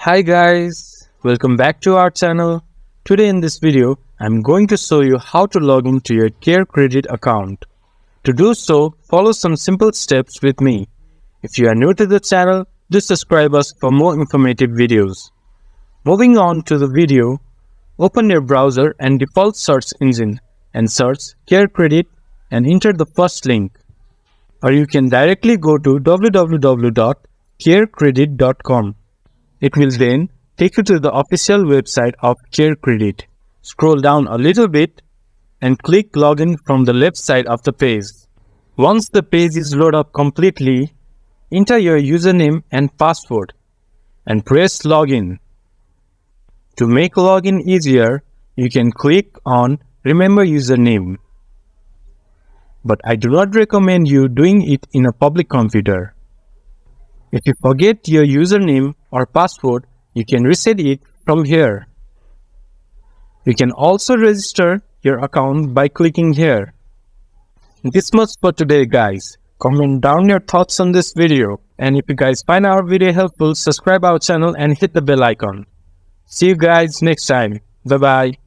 Hi guys, welcome back to our channel. Today in this video, I'm going to show you how to log into your CareCredit account. To do so, follow some simple steps with me. If you are new to the channel, do subscribe us for more informative videos. Moving on to the video, open your browser and default search engine and search CareCredit and enter the first link. Or you can directly go to www.carecredit.com. It will then take you to the official website of CareCredit. Scroll down a little bit and click Login from the left side of the page. Once the page is loaded up completely, enter your username and password and press Login. To make login easier, you can click on Remember Username. But I do not recommend you doing it in a public computer. If you forget your username or password, you can reset it from here. You can also register your account by clicking here. This much for today guys. Comment down your thoughts on this video, and if you guys find our video helpful, subscribe our channel and hit the bell icon. See you guys next time. Bye bye.